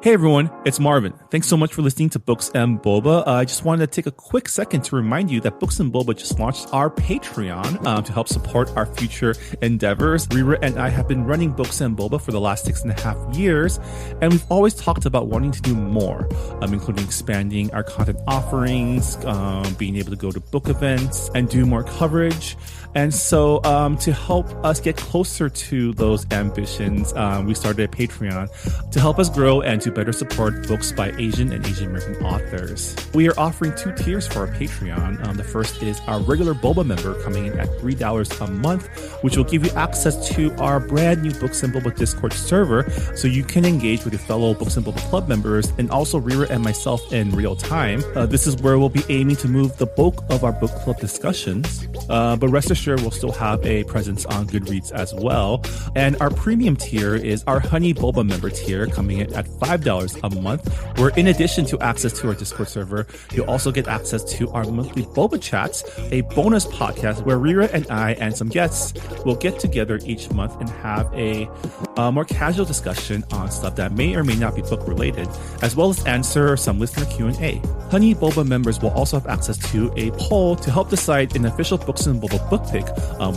Hey everyone, it's Marvin. Thanks so much for listening to Books and Boba. I just wanted to take a quick second to remind you that Books and Boba just launched our Patreon to help support our future endeavors. Rira and I have been running Books and Boba for the last 6.5 years, and we've always talked about wanting to do more, including expanding our content offerings, being able to go to book events and do more coverage. And so to help us get closer to those ambitions, we started a Patreon to help us grow and to better support books by Asian and Asian American authors. We are offering 2 tiers for our Patreon. The first is our regular Boba member coming in at $3 a month, which will give you access to our brand new Books and Boba Discord server so you can engage with your fellow Books and Boba Club members and also Rira and myself in real time. This is where we'll be aiming to move the bulk of our book club discussions, but rest assured we'll still have a presence on Goodreads as well. And our premium tier is our Honey Boba member tier coming in at $5 a month, where in addition to access to our Discord server, you'll also get access to our monthly Boba Chats, a bonus podcast where Rira and I and some guests will get together each month and have a more casual discussion on stuff that may or may not be book related, as well as answer some listener Q&A. Honey Boba members will also have access to a poll to help decide an official Books and Boba book pick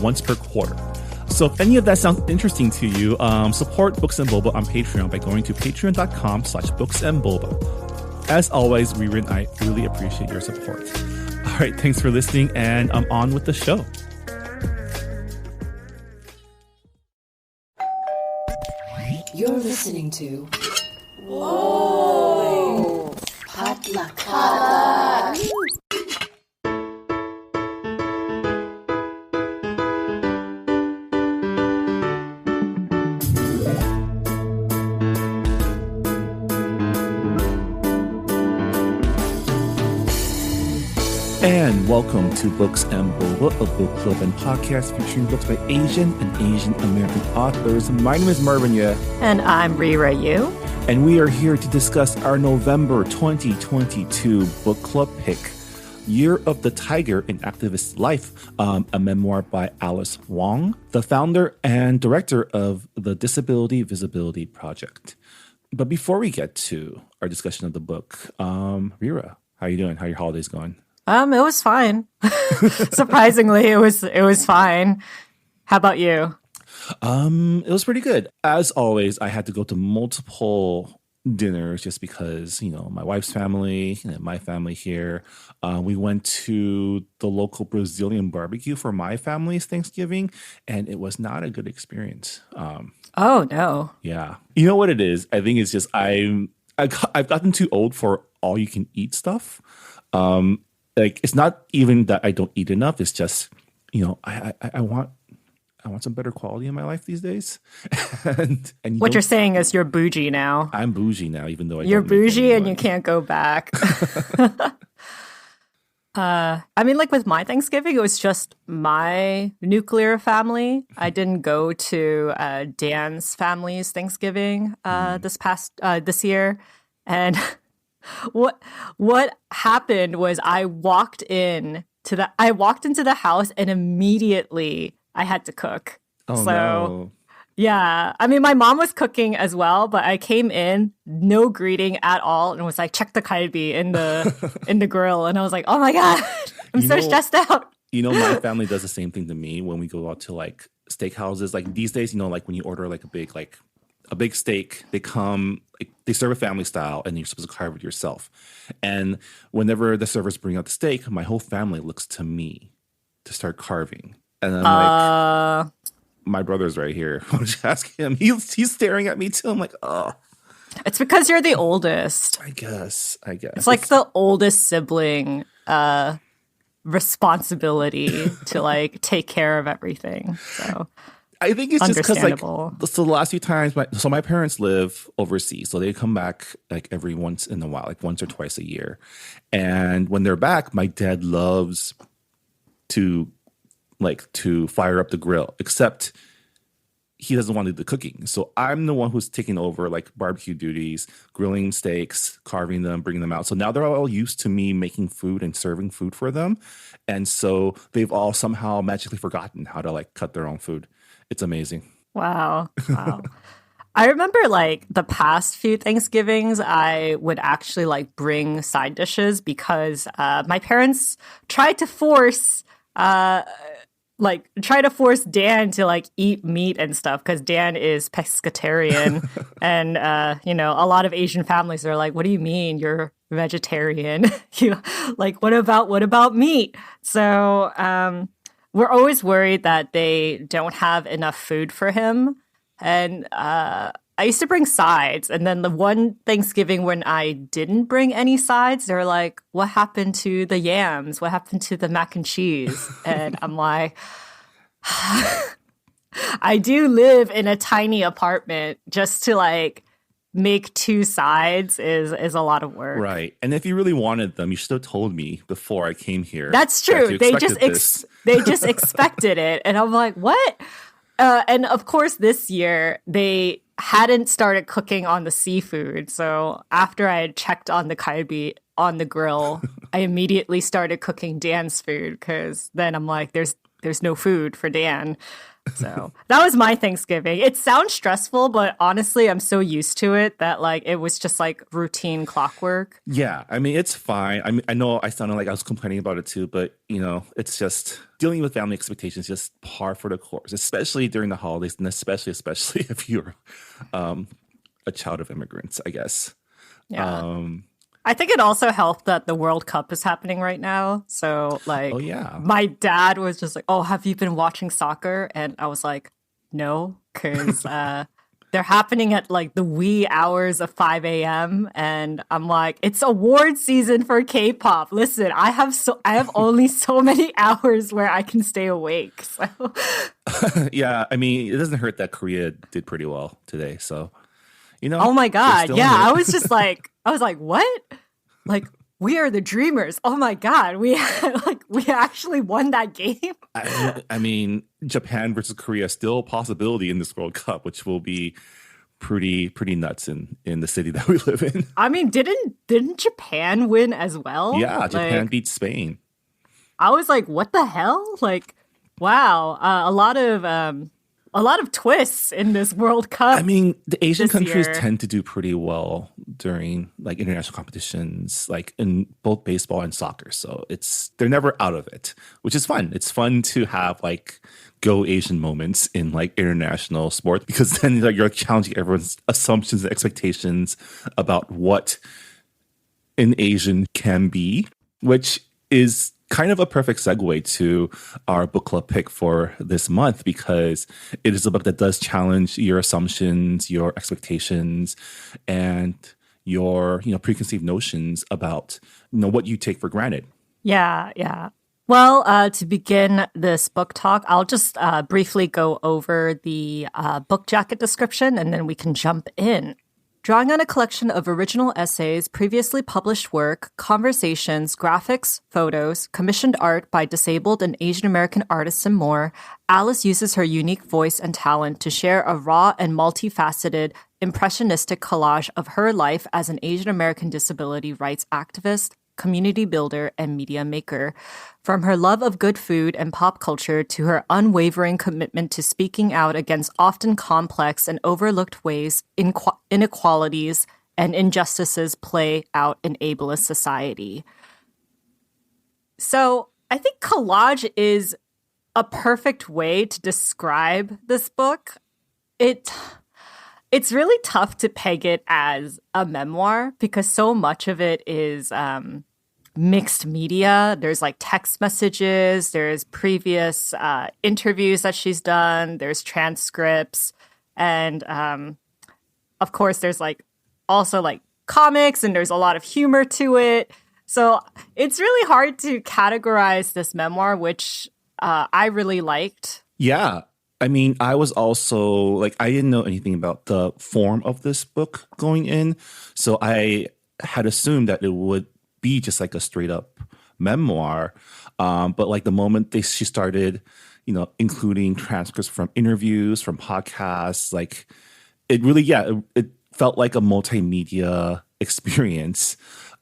once per quarter. So if any of that sounds interesting to you, support Books and Boba on Patreon by going to patreon.com/booksandboba. As always, Rira and I really appreciate your support. All right, thanks for listening, and I'm on with the show. You're listening to Whoa! Potluck. And welcome to Books and Boba, a book club and podcast featuring books by Asian and Asian American authors. My name is Marvin Yeh. And I'm Rira Yu. And we are here to discuss our November 2022 book club pick, Year of the Tiger in Activist Life, a memoir by Alice Wong, the founder and director of the Disability Visibility Project. But before we get to our discussion of the book, Rira, how are you doing? How are your holidays going? It was fine. Surprisingly, it was fine. How about you? It was pretty good. As always, I had to go to multiple dinners just because, my wife's family and my family here. We went to the local Brazilian barbecue for my family's Thanksgiving, and it was not a good experience. Oh, no. Yeah. You know what it is? I think it's just I've gotten too old for all you can eat stuff. It's not even that I don't eat enough. It's just, I want some better quality in my life these days. and what you're saying is you're bougie now. I'm bougie now, even though you're bougie and you can't go back. With my Thanksgiving, it was just my nuclear family. I didn't go to Dan's family's Thanksgiving this year, and. What happened was I walked into the house and immediately I had to cook. Oh, no. Yeah. My mom was cooking as well, but I came in, no greeting at all, and was like, check the kalbi in the grill. And I was like, oh my God, I'm so stressed out. My family does the same thing to me when we go out to steakhouses. These days, when you order a big steak, they come, they serve a family style, and you're supposed to carve it yourself. And whenever the servers bring out the steak, my whole family looks to me to start carving. And I'm my brother's right here. Why don't you ask him? He's staring at me too. I'm like, oh. It's because you're the oldest. I guess. It's like the oldest sibling responsibility to take care of everything. So I think it's just because the last few times, my parents live overseas, so they come back every once in a while, once or twice a year. And when they're back, my dad loves to fire up the grill, except he doesn't want to do the cooking. So I'm the one who's taking over barbecue duties, grilling steaks, carving them, bringing them out. So now they're all used to me making food and serving food for them. And so they've all somehow magically forgotten how to cut their own food. It's amazing. Wow. I remember like the past few Thanksgivings, I would actually like bring side dishes because my parents tried to force Dan to like eat meat and stuff because Dan is pescatarian. And a lot of Asian families are like, what do you mean you're vegetarian? Like what about meat? So we're always worried that they don't have enough food for him. And I used to bring sides. And then the one Thanksgiving when I didn't bring any sides, they're like, what happened to the yams? What happened to the mac and cheese? And I'm like, I do live in a tiny apartment. Just to like make two sides is a lot of work. Right. And if you really wanted them, you should have told me before I came here. That's true. They just expected it. And I'm like, what? And of course, this year, they hadn't started cooking on the seafood. So after I had checked on the kalbi on the grill, I immediately started cooking Dan's food because then I'm like, there's no food for Dan. So that was my Thanksgiving. It sounds stressful, but honestly, I'm so used to it that like it was just like routine clockwork. Yeah, I mean, it's fine. I mean, I know I sounded like I was complaining about it too, but it's just dealing with family expectations, just par for the course, especially during the holidays, and especially if you're a child of immigrants, I guess. Yeah. I think it also helped that the World Cup is happening right now. So, like, oh, yeah. My dad was just like, oh, have you been watching soccer? And I was like, no, because they're happening at like the wee hours of 5 a.m. And I'm like, it's award season for K-pop. Listen, I have only so many hours where I can stay awake. So, yeah, I mean, it doesn't hurt that Korea did pretty well today. So, oh my God. Yeah, I was like, what? Like, we are the dreamers. Oh my God. We actually won that game. I mean, Japan versus Korea is still a possibility in this World Cup, which will be pretty nuts in the city that we live in. I mean, didn't Japan win as well? Yeah, Japan beat Spain. I was like, what the hell? Like, wow. A lot of twists in this World Cup. I mean, the Asian countries tend to do pretty well during like international competitions, like in both baseball and soccer. So they're never out of it, which is fun. It's fun to have like go Asian moments in like international sports because then like, you're challenging everyone's assumptions and expectations about what an Asian can be, which is kind of a perfect segue to our book club pick for this month because it is a book that does challenge your assumptions, your expectations, and your preconceived notions about what you take for granted. Yeah. Well, to begin this book talk, I'll just briefly go over the book jacket description and then we can jump in. Drawing on a collection of original essays, previously published work, conversations, graphics, photos, commissioned art by disabled and Asian American artists, and more, Alice uses her unique voice and talent to share a raw and multifaceted, impressionistic collage of her life as an Asian American disability rights activist, community builder, and media maker. From her love of good food and pop culture to her unwavering commitment to speaking out against often complex and overlooked ways inequalities and injustices play out in ableist society. So I think collage is a perfect way to describe this book. It's really tough to peg it as a memoir because so much of it is mixed media. There's like text messages, there's previous interviews that she's done, there's transcripts, and of course there's like also like comics and there's a lot of humor to it. So it's really hard to categorize this memoir, which I really liked. Yeah. I mean, I was also like, I didn't know anything about the form of this book going in. So I had assumed that it would be just like a straight up memoir. But like the moment she started, including transcripts from interviews, from podcasts, like it really, it felt like a multimedia experience.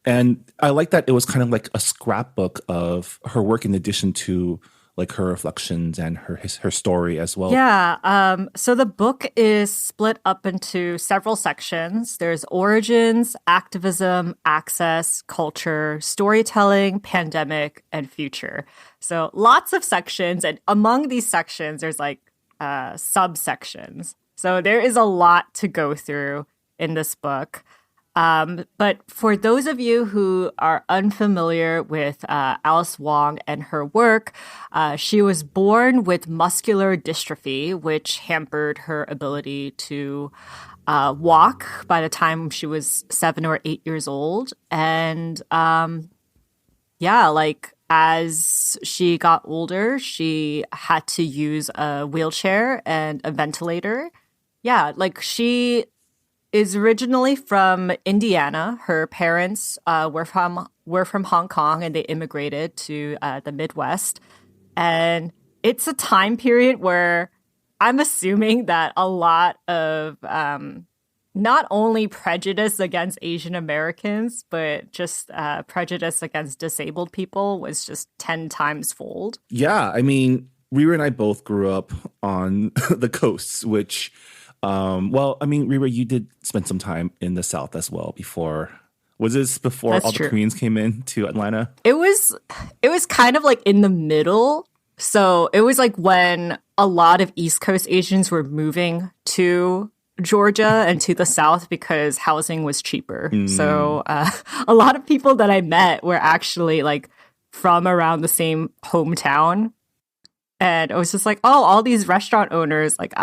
And I like that it was kind of like a scrapbook of her work in addition to like her reflections and her story as well. Yeah. So the book is split up into several sections. There's origins, activism, access, culture, storytelling, pandemic, and future. So lots of sections. And among these sections, there's like subsections. So there is a lot to go through in this book. But for those of you who are unfamiliar with Alice Wong and her work, she was born with muscular dystrophy, which hampered her ability to walk by the time she was 7 or 8 years old. And yeah, like as she got older, she had to use a wheelchair and a ventilator. Yeah, like she is originally from Indiana. Her parents were from Hong Kong, and they immigrated to the Midwest. And it's a time period where I'm assuming that a lot of not only prejudice against Asian Americans, but just prejudice against disabled people was just 10 times fold. Yeah, I mean, Rira and I both grew up on the coasts, which well, I mean, Rira, you did spend some time in the South as well before. Was this before That's all true. the Koreans came in to Atlanta? It was kind of like in the middle. So it was like when a lot of East Coast Asians were moving to Georgia and to the South because housing was cheaper. So a lot of people that I met were actually like from around the same hometown. And it was just like, oh, all these restaurant owners, like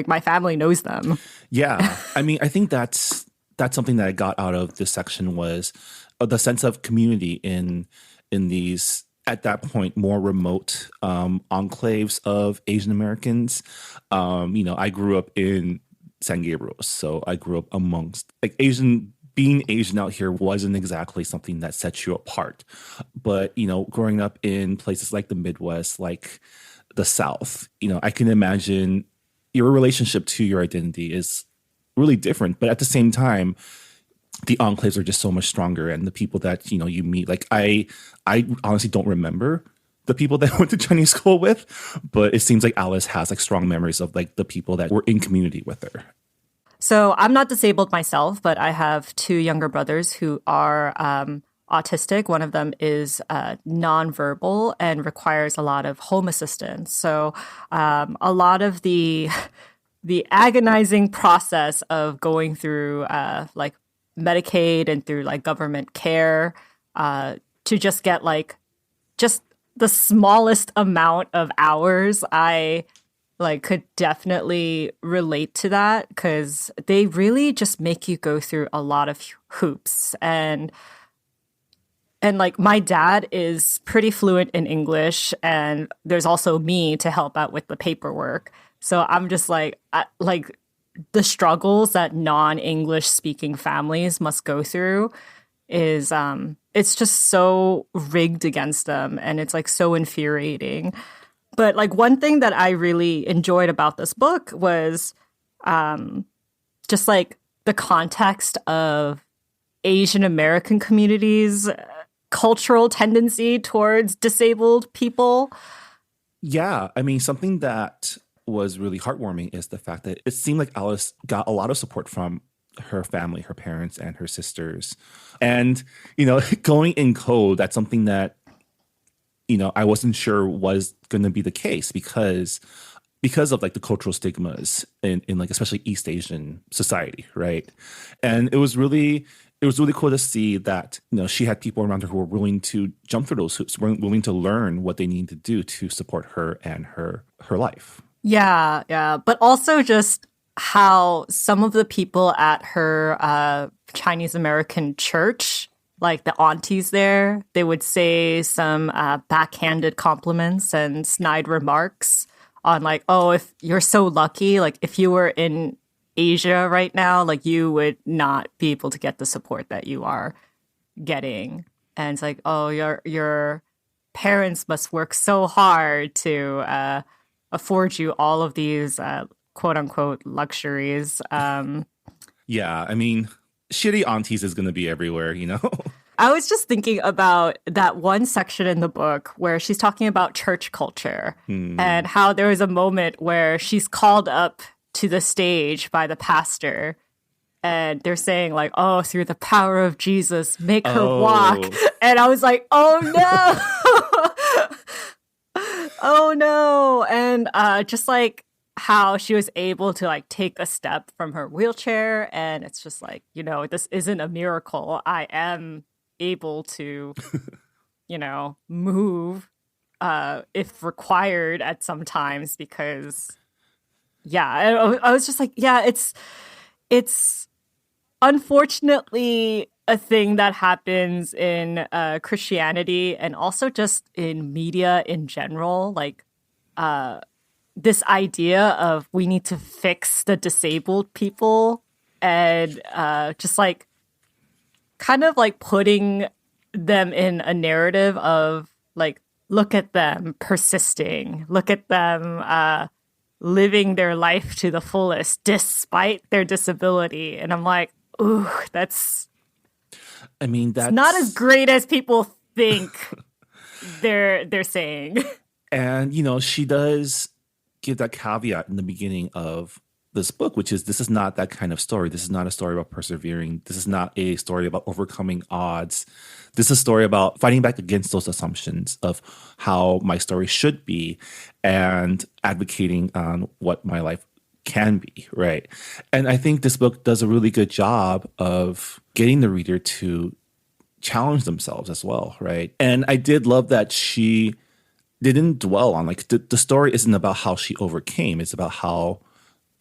my family knows them. Yeah, I mean, I think that's something that I got out of this section was the sense of community in these, at that point, more remote enclaves of Asian Americans. You know, I grew up in San Gabriel, so I grew up amongst like being Asian out here wasn't exactly something that sets you apart. But, you know, growing up in places like the Midwest, like the South, you know, I can imagine your relationship to your identity is really different. But at the same time, the enclaves are just so much stronger. And the people that, you know, you meet, like I honestly don't remember the people that I went to Chinese school with, but it seems like Alice has like strong memories of like the people that were in community with her. So I'm not disabled myself, but I have two younger brothers who are autistic. One of them is nonverbal and requires a lot of home assistance. So a lot of the agonizing process of going through like Medicaid and through like government care to just get like just the smallest amount of hours, I like could definitely relate to that because they really just make you go through a lot of hoops. And like my dad is pretty fluent in English, and there's also me to help out with the paperwork. So I'm just like the struggles that non-English speaking families must go through is it's just so rigged against them, and it's like so infuriating. But like one thing that I really enjoyed about this book was just like the context of Asian American communities' cultural tendency towards disabled people. Yeah, I mean, something that was really heartwarming is the fact that it seemed like Alice got a lot of support from her family, her parents, and her sisters. And, you know, going in code, that's something that, you know, I wasn't sure was going to be the case because of like the cultural stigmas in like especially East Asian society, right? And it was really cool to see that, you know, she had people around her who were willing to jump through those hoops, were willing to learn what they need to do to support her and her life. Yeah. But also just how some of the people at her Chinese American church, like the aunties there, they would say some backhanded compliments and snide remarks on like, oh, if you're so lucky, like if you were in Asia right now, like you would not be able to get the support that you are getting. And it's like, oh, your parents must work so hard to afford you all of these quote unquote luxuries. Yeah, I mean, shitty aunties is going to be everywhere, you know? I was just thinking about that one section in the book where she's talking about church culture and how there was a moment where she's called up to the stage by the pastor and they're saying like, oh, through the power of Jesus, make her walk. And I was like, oh no. Oh no. And just like how she was able to like take a step from her wheelchair. And it's just like, you know, this isn't a miracle. I am able to, you know, move if required at some times because, yeah, I was just like, yeah, it's unfortunately a thing that happens in Christianity and also just in media in general. Like this idea of we need to fix the disabled people and just like kind of like putting them in a narrative of like, look at them persisting, look at them living their life to the fullest despite their disability. And I'm like, ooh, that's not as great as people think they're saying. And, you know, she does give that caveat in the beginning of this book, which is this is not that kind of story. This is not a story about persevering. This is not a story about overcoming odds. This is a story about fighting back against those assumptions of how my story should be and advocating on what my life can be, right? And I think this book does a really good job of getting the reader to challenge themselves as well, right? And I did love that she didn't dwell on like the story isn't about how she overcame. It's about how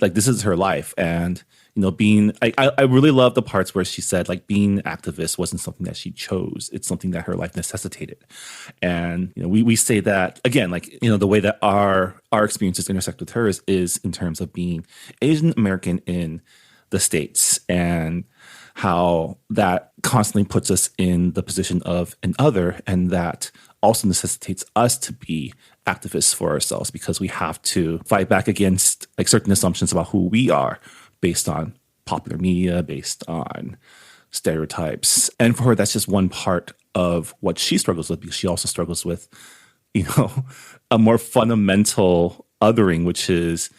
like this is her life. And, you know, being I really love the parts where she said like being an activist wasn't something that she chose. It's something that her life necessitated. And, you know, we say that again, like, you know, the way that our experiences intersect with hers is in terms of being Asian American in the States and how that constantly puts us in the position of an other, and that also necessitates us to be activists for ourselves because we have to fight back against like certain assumptions about who we are based on popular media, based on stereotypes. And for her, that's just one part of what she struggles with, because she also struggles with, you know, a more fundamental othering, which is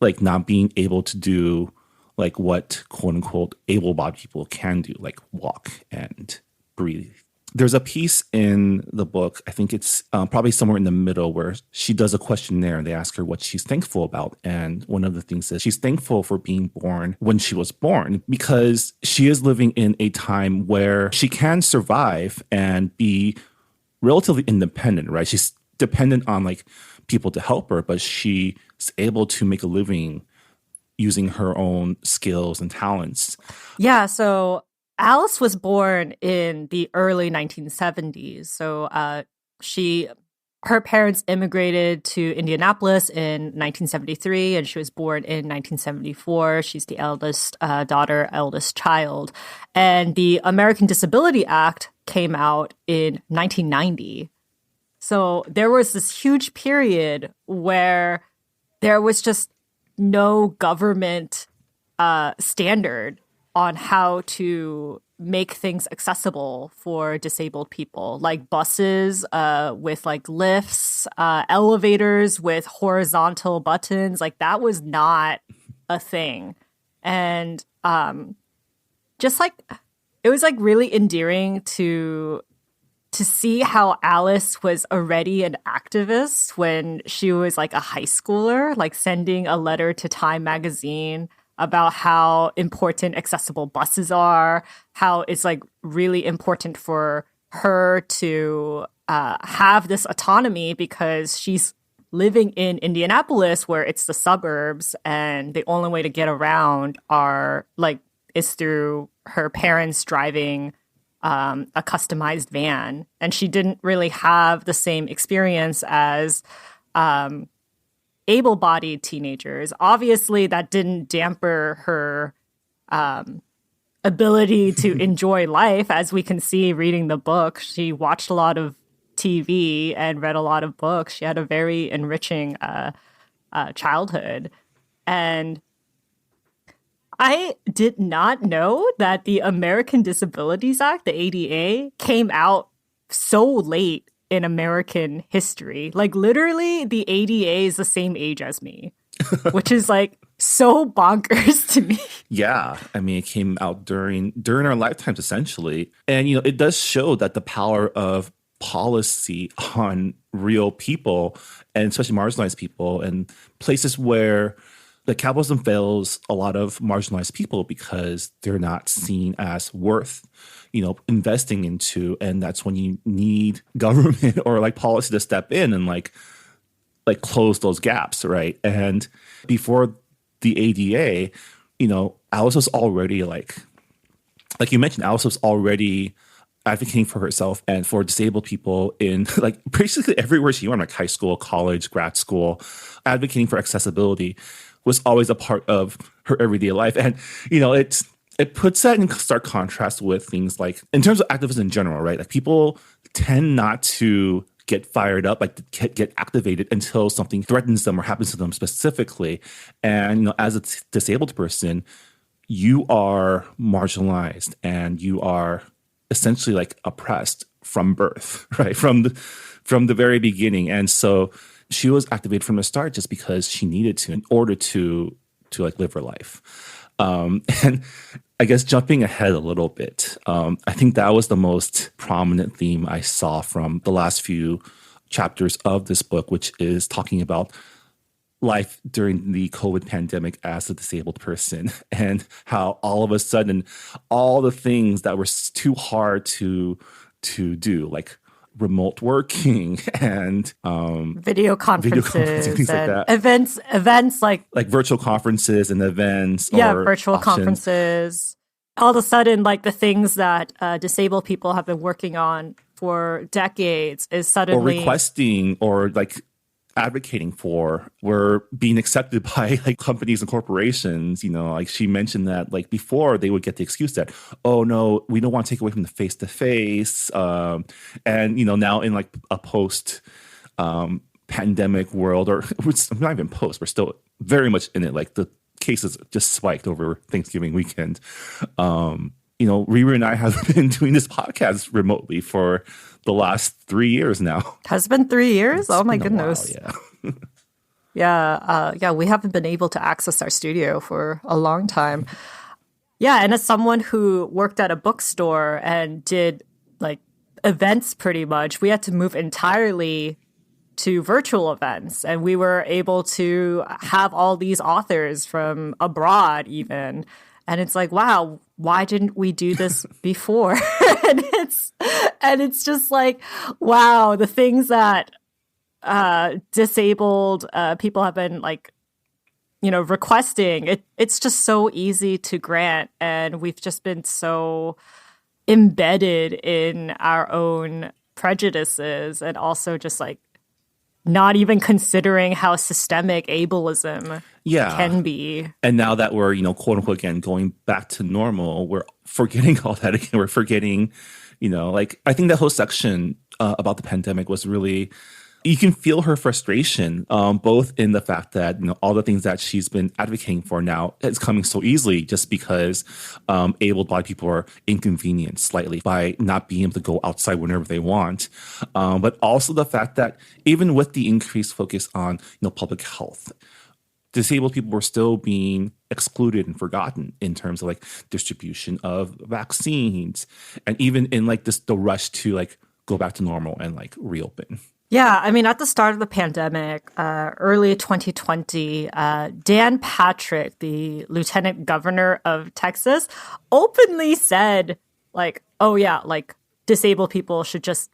like not being able to do like what quote unquote able-bodied people can do, like walk and breathe. There's a piece in the book, I think it's probably somewhere in the middle, where she does a questionnaire and they ask her what she's thankful about. And one of the things is she's thankful for being born when she was born, because she is living in a time where she can survive and be relatively independent, right? She's dependent on like people to help her, but she's able to make a living using her own skills and talents. Yeah, so Alice was born in the early 1970s. So her parents immigrated to Indianapolis in 1973, and she was born in 1974. She's the eldest daughter, eldest child. And the American Disability Act came out in 1990. So there was this huge period where there was just no government standard on how to make things accessible for disabled people, like buses with like lifts, elevators with horizontal buttons. Like that was not a thing. And just like it was like really endearing to see how Alice was already an activist when she was like a high schooler, like sending a letter to Time magazine about how important accessible buses are, how it's like really important for her to have this autonomy because she's living in Indianapolis where it's the suburbs and the only way to get around is through her parents driving a customized van. And she didn't really have the same experience as able-bodied teenagers. Obviously, that didn't damper her ability to enjoy life, as we can see reading the book. She watched a lot of TV and read a lot of books. She had a very enriching childhood. And I did not know that the American Disabilities Act, the ADA, came out so late in American history. Like literally the ADA is the same age as me, which is like so bonkers to me. Yeah, I mean, it came out during our lifetimes, essentially. And, it does show that the power of policy on real people, and especially marginalized people, and places where the capitalism fails a lot of marginalized people because they're not seen as worth, investing into. And that's when you need government or like policy to step in and like close those gaps, right? And before the ADA, Alice was already like you mentioned, Alice was already advocating for herself and for disabled people in like basically everywhere she went, like high school, college, grad school. Advocating for accessibility was always a part of her everyday life. And, it puts that in stark contrast with things like, in terms of activism in general, right? Like people tend not to get fired up, like get activated until something threatens them or happens to them specifically. And, as a disabled person, you are marginalized and you are essentially like oppressed from birth, right? From the very beginning. And so she was activated from the start just because she needed to in order to like live her life. And I guess jumping ahead a little bit, I think that was the most prominent theme I saw from the last few chapters of this book, which is talking about life during the COVID pandemic as a disabled person, and how all of a sudden all the things that were too hard to do, like remote working and video conferences things like that. events like virtual conferences and events. Yeah, virtual conferences. All of a sudden, like the things that disabled people have been working on for decades is suddenly or requesting or like advocating for were being accepted by like companies and corporations. Like she mentioned that like before they would get the excuse that, oh no, we don't want to take away from the face-to-face. And now in like a post pandemic world, or it's not even post, we're still very much in it. Like the cases just spiked over Thanksgiving weekend. Riri and I have been doing this podcast remotely for the last 3 years now. Has it been 3 years? Oh my goodness. While, yeah. Yeah, we haven't been able to access our studio for a long time. Yeah, and as someone who worked at a bookstore and did like events pretty much, we had to move entirely to virtual events, and we were able to have all these authors from abroad even. And it's like, wow, why didn't we do this before? and it's just like, wow, the things that disabled people have been like, requesting. It's just so easy to grant, and we've just been so embedded in our own prejudices, and also just like not even considering how systemic ableism can be. And now that we're, quote unquote, again, going back to normal, we're forgetting all that again. We're forgetting, like I think that whole section about the pandemic was really, you can feel her frustration, both in the fact that, all the things that she's been advocating for now is coming so easily just because able-bodied people are inconvenienced slightly by not being able to go outside whenever they want. But also the fact that even with the increased focus on, public health, disabled people were still being excluded and forgotten in terms of like distribution of vaccines, and even in like the rush to like go back to normal and like reopen. Yeah, I mean, at the start of the pandemic, early 2020, Dan Patrick, the lieutenant governor of Texas, openly said, like, oh yeah, like disabled people should just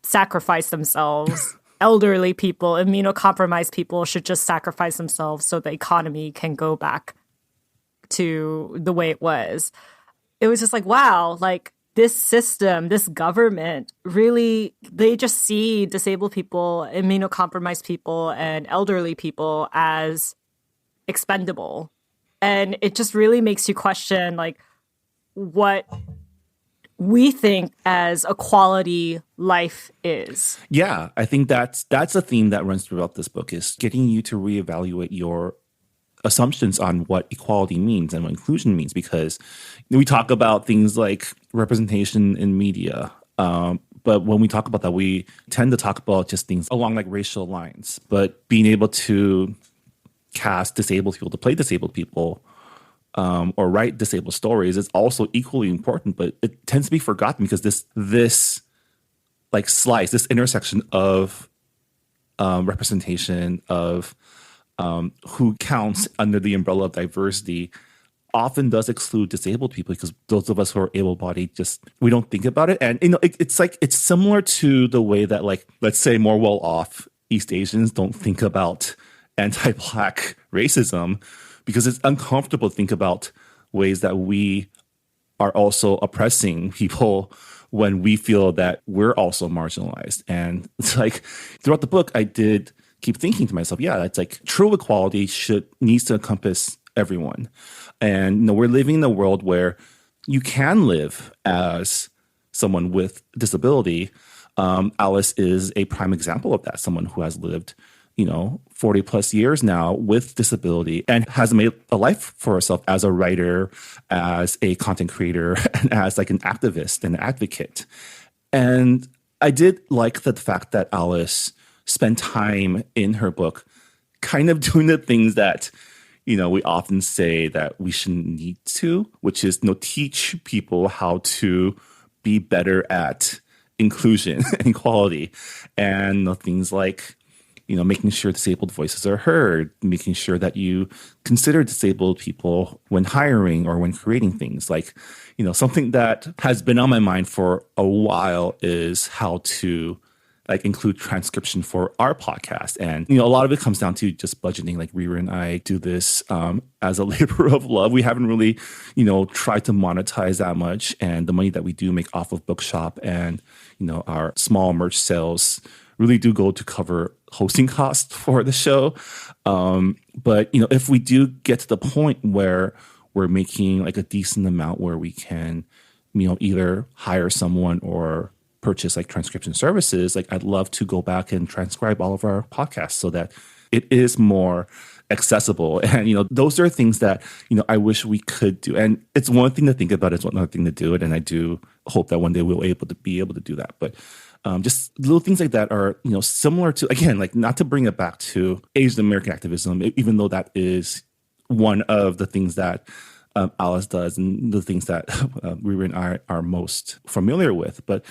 sacrifice themselves. Elderly people, immunocompromised people should just sacrifice themselves so the economy can go back to the way it was. It was just like, wow, like this system, this government, really, they just see disabled people, immunocompromised people, and elderly people as expendable. And it just really makes you question, like, what we think as a quality life is. Yeah, I think that's a theme that runs throughout this book, is getting you to reevaluate your assumptions on what equality means and what inclusion means, because we talk about things like representation in media. But when we talk about that, we tend to talk about just things along like racial lines. But being able to cast disabled people to play disabled people, or write disabled stories is also equally important. But it tends to be forgotten because this like slice, this intersection of representation of who counts under the umbrella of diversity often does exclude disabled people, because those of us who are able-bodied we don't think about it. And it's similar to the way that, like, let's say more well-off East Asians don't think about anti-Black racism, because it's uncomfortable to think about ways that we are also oppressing people when we feel that we're also marginalized. And it's like throughout the book, I did keep thinking to myself, yeah, it's like true equality needs to encompass everyone. And we're living in a world where you can live as someone with disability. Alice is a prime example of that, someone who has lived 40 plus years now with disability and has made a life for herself as a writer, as a content creator, and as like an activist and advocate. And I did like the fact that Alice spent time in her book kind of doing the things that, we often say that we shouldn't need to, which is, teach people how to be better at inclusion and equality, and things like, making sure disabled voices are heard, making sure that you consider disabled people when hiring or when creating things. Like, something that has been on my mind for a while is how to include transcription for our podcast. And, a lot of it comes down to just budgeting. Like Rira and I do this as a labor of love. We haven't really, tried to monetize that much. And the money that we do make off of Bookshop and, our small merch sales really do go to cover hosting costs for the show. But, if we do get to the point where we're making like a decent amount where we can, either hire someone or purchase like transcription services, like I'd love to go back and transcribe all of our podcasts so that it is more accessible. And, those are things that, I wish we could do. And it's one thing to think about, it's another thing to do it. And I do hope that one day we'll be able to do that. But just little things like that are, similar to, again, like not to bring it back to Asian American activism, even though that is one of the things that Alice does and the things that Rira and I are most familiar with. But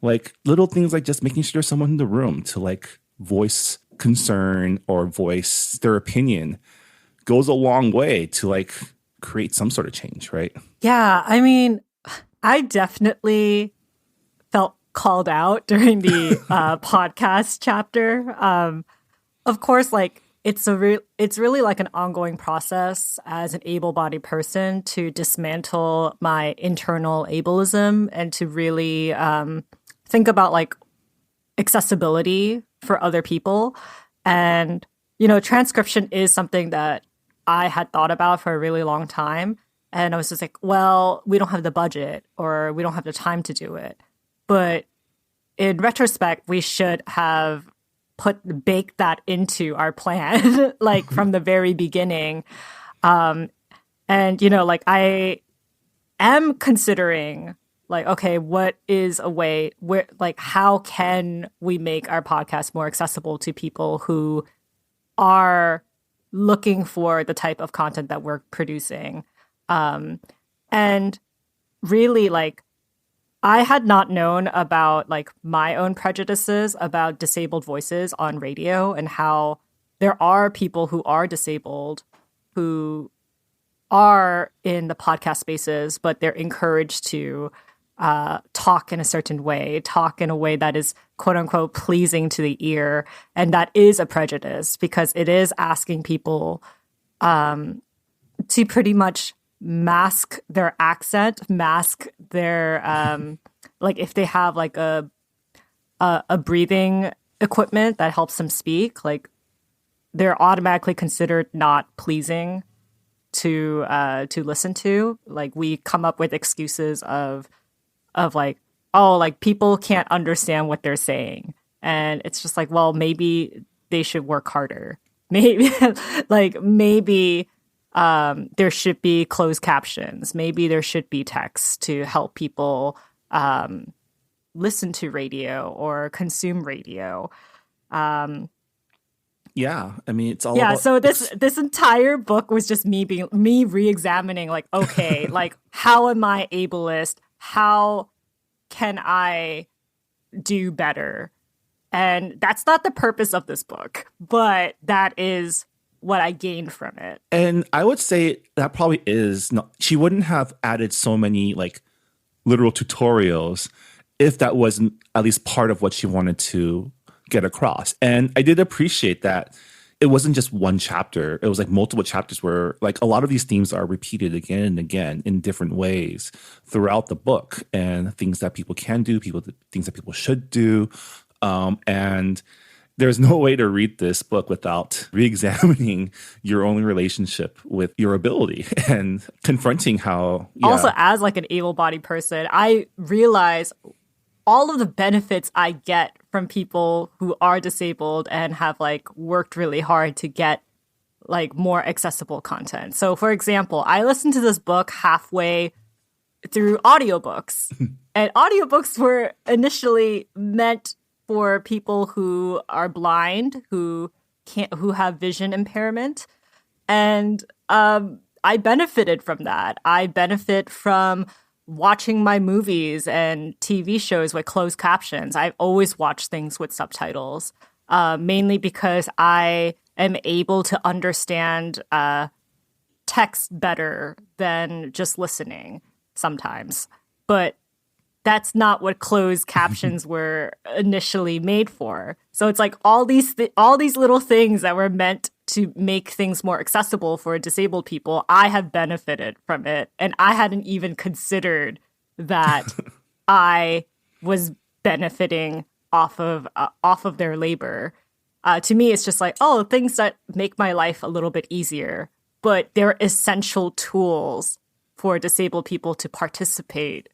like little things like just making sure there's someone in the room to like voice concern or voice their opinion goes a long way to like create some sort of change, right? Yeah, I mean, I definitely felt called out during the podcast chapter. Of course, like it's really like an ongoing process as an able-bodied person to dismantle my internal ableism and to really think about like accessibility for other people. And, transcription is something that I had thought about for a really long time. And I was just like, well, we don't have the budget or we don't have the time to do it. But in retrospect, we should have baked that into our plan, like from the very beginning. And, like I am considering like, okay, what is a way where, like, how can we make our podcast more accessible to people who are looking for the type of content that we're producing? And really, like, I had not known about like my own prejudices about disabled voices on radio and how there are people who are disabled who are in the podcast spaces, but they're encouraged to talk in a certain way, talk in a way that is quote unquote pleasing to the ear. And that is a prejudice because it is asking people to pretty much mask their accent, mask their, like if they have like a breathing equipment that helps them speak, like they're automatically considered not pleasing to listen to. Like we come up with excuses of like, oh, like people can't understand what they're saying. And it's just like, well, maybe they should work harder. maybe like maybe there should be closed captions. Maybe there should be text to help people listen to radio or consume radio. Yeah, I mean, it's all Yeah, about. so this entire book was just me re-examining, like, okay, like, how am I ableist? How can I do better? And that's not the purpose of this book, but that is what I gained from it. And I would say that probably is not, she wouldn't have added so many like literal tutorials if that wasn't at least part of what she wanted to get across. And I did appreciate that it wasn't just one chapter. It was like multiple chapters where like a lot of these themes are repeated again and again in different ways throughout the book, and things that people can do, things that people should do. And there's no way to read this book without re-examining your own relationship with your ability and confronting how. Yeah. Also, as like an able-bodied person, I realize all of the benefits I get from people who are disabled and have like worked really hard to get like more accessible content. So for example, I listened to this book halfway through audiobooks. And audiobooks were initially meant for people who are blind, who have vision impairment. And I benefited from that. I benefit from watching my movies and TV shows with closed captions. I've always watched things with subtitles, mainly because I am able to understand text better than just listening sometimes. But that's not what closed captions were initially made for. So it's like all these little things that were meant to make things more accessible for disabled people, I have benefited from it. And I hadn't even considered that I was benefiting off of their labor. To me, it's just like, oh, things that make my life a little bit easier. But they're essential tools for disabled people to participate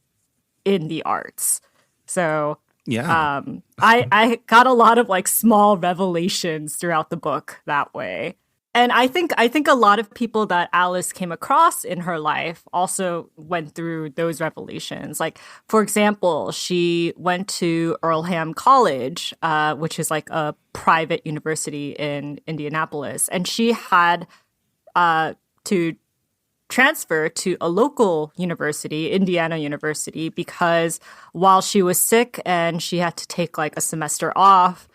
in the arts. So Yeah. I got a lot of like small revelations throughout the book that way. And I think a lot of people that Alice came across in her life also went through those revelations. Like, for example, she went to Earlham College, which is like a private university in Indianapolis. And she had to transfer to a local university, Indiana University, because while she was sick and she had to take like a semester off,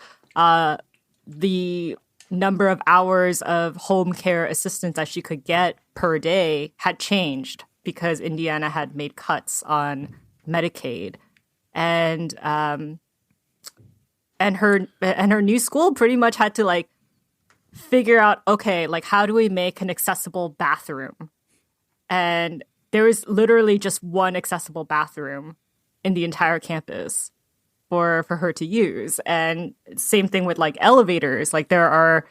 the number of hours of home care assistance that she could get per day had changed because Indiana had made cuts on Medicaid. And her new school pretty much had to like figure out, okay, like how do we make an accessible bathroom? And there was literally just one accessible bathroom in the entire campus for her to use. And same thing with like elevators. Like there are,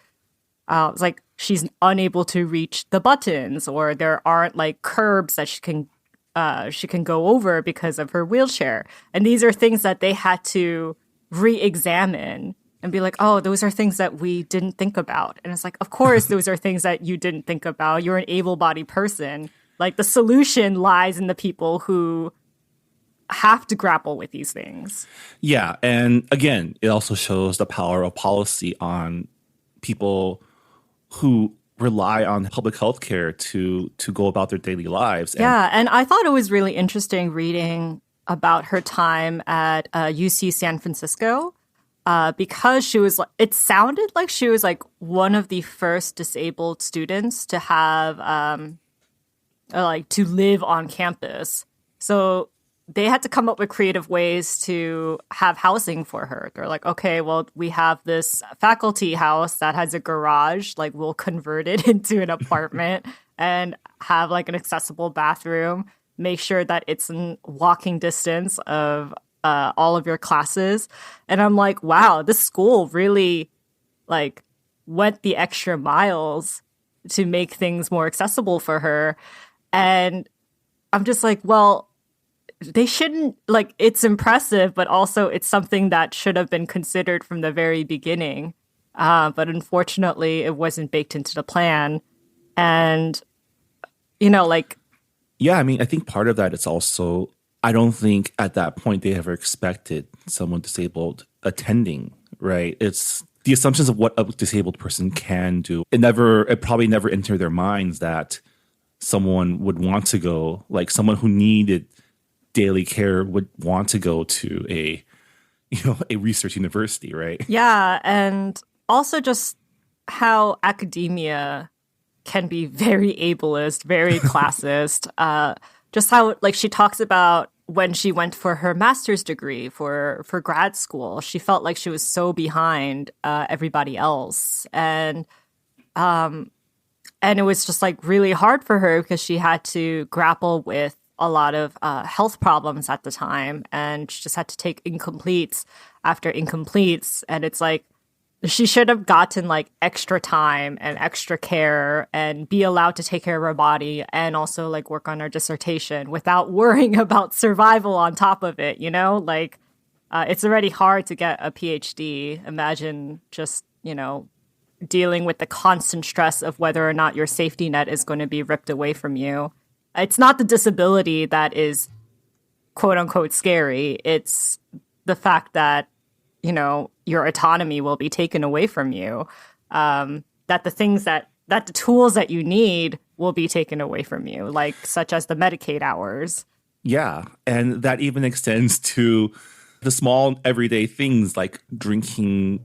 like she's unable to reach the buttons, or there aren't like curbs that she can go over because of her wheelchair. And these are things that they had to re-examine and be like, oh, those are things that we didn't think about. And it's like, of course, those are things that you didn't think about. You're an able-bodied person. Like the solution lies in the people who have to grapple with these things. Yeah. And again, it also shows the power of policy on people who rely on public health care to go about their daily lives. And I thought it was really interesting reading about her time at UC San Francisco, because she was, it sounded like she was like one of the first disabled students to have like to live on campus. So they had to come up with creative ways to have housing for her. They're like, okay, well, we have this faculty house that has a garage, like we'll convert it into an apartment and have like an accessible bathroom, make sure that it's in walking distance of all of your classes. And I'm like, wow, this school really like went the extra miles to make things more accessible for her. And I'm just like, well, they shouldn't, like, it's impressive, but also it's something that should have been considered from the very beginning. But unfortunately, it wasn't baked into the plan. And, you know, like, Yeah, I mean, I think part of that is also, I don't think at that point they ever expected someone disabled attending, right? It's the assumptions of what a disabled person can do. It probably never entered their minds that someone would want to go, like someone who needed daily care would want to go to a research university, right? yeah. And also just how academia can be very ableist, very classist. Just how, like, she talks about when she went for her master's degree for grad school, she felt like she was so behind everybody else, and it was just like really hard for her because she had to grapple with a lot of health problems at the time, and she just had to take incompletes after incompletes, and it's like she should have gotten like extra time and extra care and be allowed to take care of her body and also like work on her dissertation without worrying about survival on top of it, you know? Like, it's already hard to get a PhD. Imagine just, you know, dealing with the constant stress of whether or not your safety net is going to be ripped away from you. It's not the disability that is quote unquote scary. It's the fact that, you know, your autonomy will be taken away from you. That the tools that you need will be taken away from you, like such as the Medicaid hours. Yeah. And that even extends to the small everyday things like drinking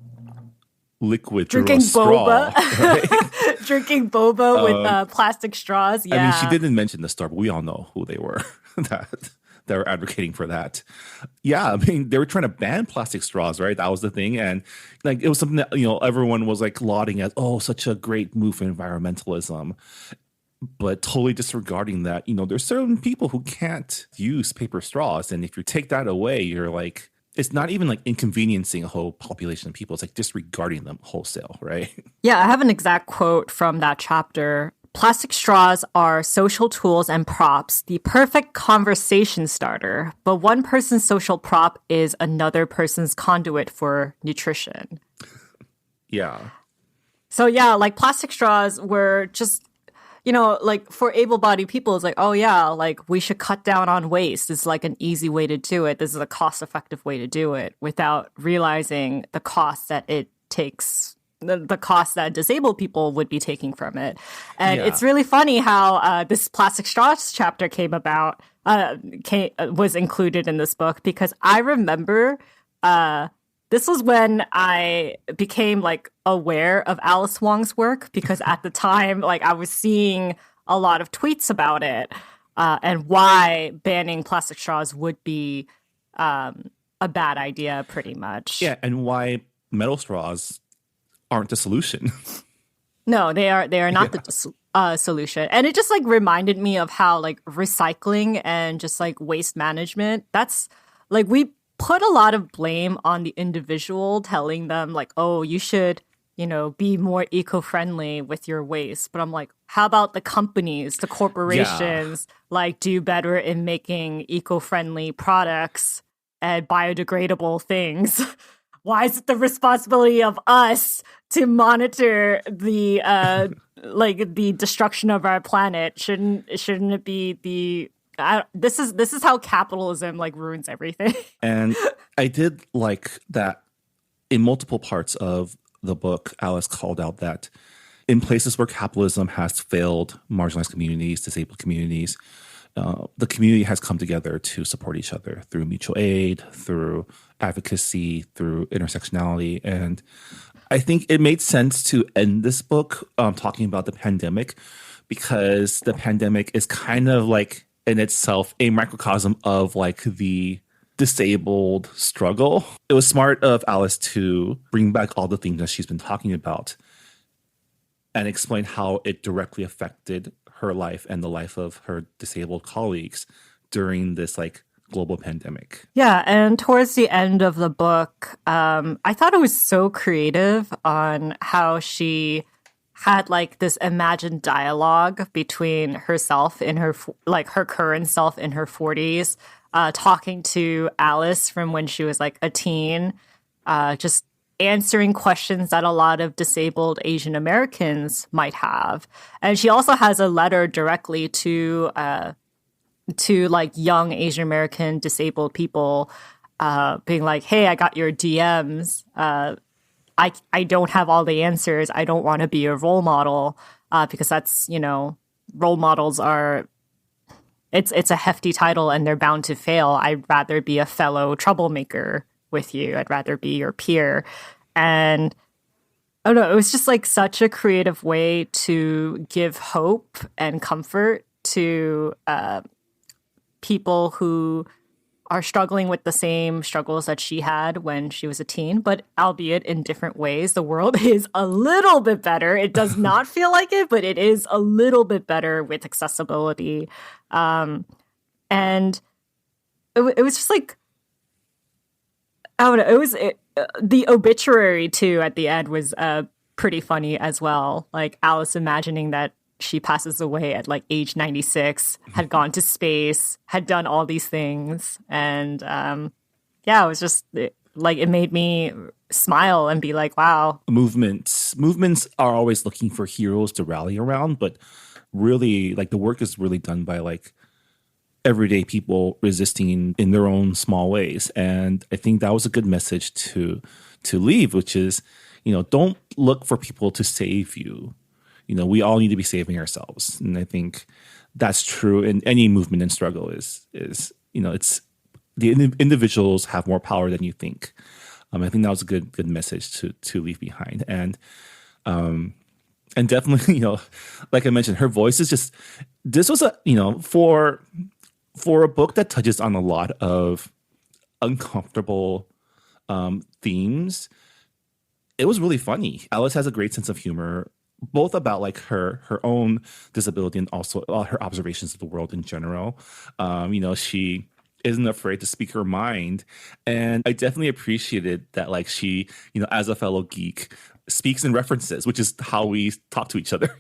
liquid Drinking through a boba. straw. Right? Drinking boba with plastic straws. Yeah. I mean, she didn't mention the store, but we all know who they were that were advocating for that. Yeah, I mean, they were trying to ban plastic straws, right? That was the thing. And like it was something that, you know, everyone was like lauding as, oh, such a great move for environmentalism. But totally disregarding that, you know, there's certain people who can't use paper straws. And if you take that away, you're like, it's not even like inconveniencing a whole population of people. It's like disregarding them wholesale, right? Yeah, I have an exact quote from that chapter. Plastic straws are social tools and props, the perfect conversation starter. But one person's social prop is another person's conduit for nutrition. Yeah. So yeah, like plastic straws were just, you know, like for able-bodied people, it's like, oh yeah, like we should cut down on waste. It's like an easy way to do it. This is a cost-effective way to do it without realizing the cost that it takes, the cost that disabled people would be taking from it. And it's really funny how this plastic straws chapter came about, was included in this book, because I remember this was when I became like aware of Alice Wong's work, because at the time, like I was seeing a lot of tweets about it and why banning plastic straws would be a bad idea, pretty much. Yeah, and why metal straws aren't the solution. No, they are not the solution. And it just like reminded me of how like recycling and just like waste management, that's like we put a lot of blame on the individual, telling them like, oh, you should, you know, be more eco-friendly with your waste. But I'm like, how about the companies, the corporations, like do better in making eco-friendly products and biodegradable things? Why is it the responsibility of us to monitor the like the destruction of our planet? Shouldn't it be this is how capitalism like ruins everything. And I did like that in multiple parts of the book, Alice called out that in places where capitalism has failed marginalized communities, disabled communities, the community has come together to support each other through mutual aid, through advocacy, through intersectionality. And I think it made sense to end this book talking about the pandemic, because the pandemic is kind of like in itself a microcosm of like the disabled struggle. It was smart of Alice to bring back all the things that she's been talking about and explain how it directly affected her life and the life of her disabled colleagues during this like global pandemic. Yeah, and towards the end of the book, I thought it was so creative on how she had like this imagined dialogue between herself in her like her current self in her 40s, talking to Alice from when she was like a teen, just answering questions that a lot of disabled Asian Americans might have. And she also has a letter directly to like young Asian American disabled people, being like, "Hey, I got your DMs. I don't have all the answers. I don't want to be a role model because that's, role models are. It's a hefty title and they're bound to fail. I'd rather be a fellow troublemaker with you. I'd rather be your peer." And I don't know, it was just like such a creative way to give hope and comfort to people who are struggling with the same struggles that she had when she was a teen, but albeit in different ways. The world is a little bit better. It does not feel like it, but it is a little bit better with accessibility. And it was just like, I don't know, the obituary too at the end was pretty funny as well. Like Alice imagining that she passes away at like age 96, had gone to space, had done all these things. And it was just it made me smile and be like, wow. Movements are always looking for heroes to rally around, but really like the work is really done by like everyday people resisting in their own small ways. And I think that was a good message to leave, which is, don't look for people to save you. We all need to be saving ourselves. And I think that's true in any movement and struggle is it's the individuals have more power than you think. I think that was a good message to leave behind. And definitely, like I mentioned, her voice is just, this was for a book that touches on a lot of uncomfortable themes, it was really funny. Alice has a great sense of humor, both about like her own disability and also her observations of the world in general. She isn't afraid to speak her mind, and I definitely appreciated that. Like she, as a fellow geek, speaks in references, which is how we talk to each other.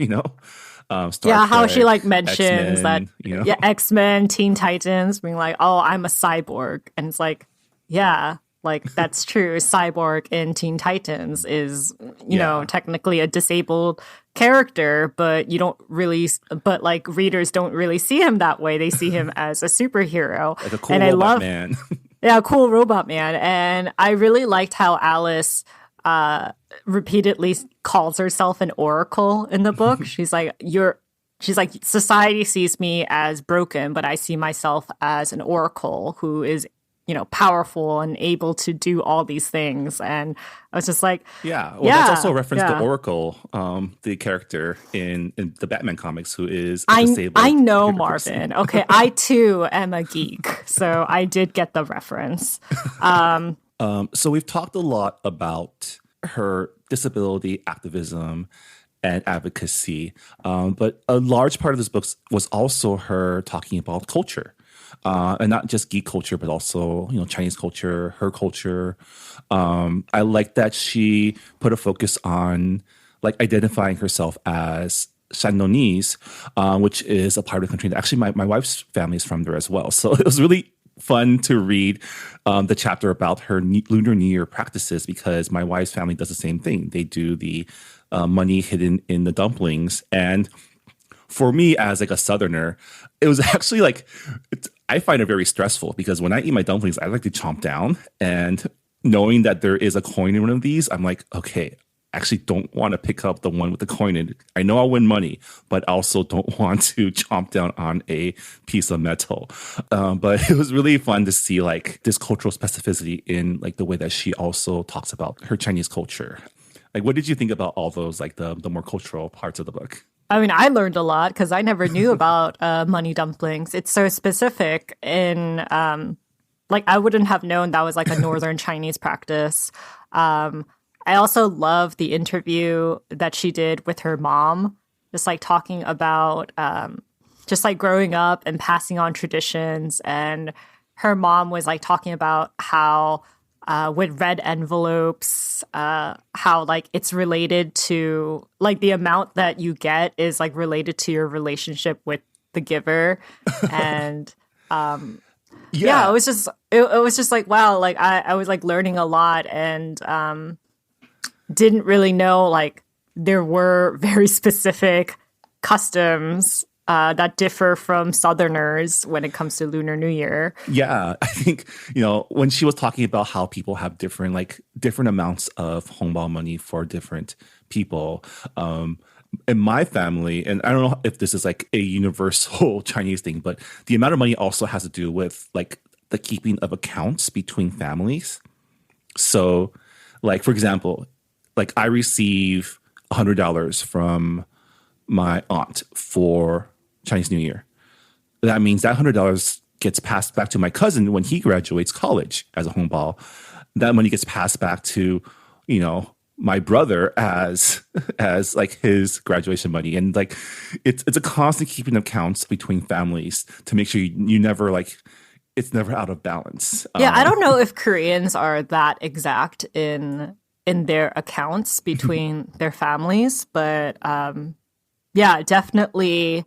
How she like mentions X-Men, that X-Men, Teen Titans, being like, "Oh, I'm a cyborg," and it's like, yeah. Like, that's true. Cyborg in Teen Titans is, technically a disabled character, but readers don't really see him that way. They see him as a superhero. Like a cool robot man. Yeah, cool robot man. And I really liked how Alice repeatedly calls herself an oracle in the book. She's like, society sees me as broken, but I see myself as an oracle who is powerful and able to do all these things. And I was just like, that's also a reference to Oracle, the character in the Batman comics who is disabled. I know, Marvin. Okay, I too am a geek, so I did get the reference. So we've talked a lot about her disability activism and advocacy, but a large part of this book was also her talking about culture. And not just geek culture, but also, Chinese culture, her culture. I like that she put a focus on like identifying herself as Shandonese, which is a part of the country that actually my wife's family is from there as well. So it was really fun to read the chapter about her Lunar New Year practices, because my wife's family does the same thing. They do the money hidden in the dumplings. And for me, as like a Southerner, it was actually like, I find it very stressful because when I eat my dumplings, I like to chomp down. And knowing that there is a coin in one of these, I'm like, okay, I actually don't want to pick up the one with the coin in it. I know I'll win money, but I also don't want to chomp down on a piece of metal. But it was really fun to see like this cultural specificity in like the way that she also talks about her Chinese culture. Like, what did you think about all those, like the more cultural parts of the book? I mean, I learned a lot because I never knew about money dumplings. It's so specific in, I wouldn't have known that was like a Northern Chinese practice. I also love the interview that she did with her mom, just like talking about just like growing up and passing on traditions. And her mom was like talking about how with red envelopes, how like it's related to like the amount that you get is like related to your relationship with the giver. And it was just like, wow, like I was like learning a lot. And didn't really know like there were very specific customs that differ from Southerners when it comes to Lunar New Year. Yeah, I think, when she was talking about how people have different amounts of hongbao money for different people, in my family, and I don't know if this is like a universal Chinese thing, but the amount of money also has to do with like the keeping of accounts between families. So, like, for example, like I receive $100 from my aunt for Chinese New Year. That means that $100 gets passed back to my cousin when he graduates college as a hongbao. That money gets passed back to, my brother as like his graduation money. And like it's a constant keeping accounts between families to make sure you never like it's never out of balance. Yeah, I don't know if Koreans are that exact in their accounts between their families, but yeah, definitely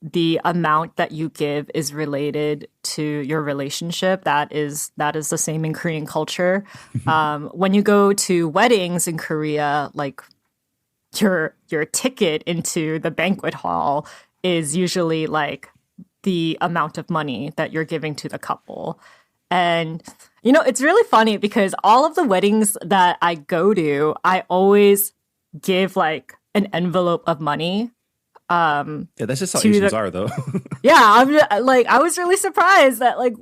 the amount that you give is related to your relationship. That is the same in Korean culture. When you go to weddings in Korea, like your ticket into the banquet hall is usually like the amount of money that you're giving to the couple. And, it's really funny because all of the weddings that I go to, I always give like an envelope of money. Yeah, that's just how Asians are, though. Yeah, I was really surprised that like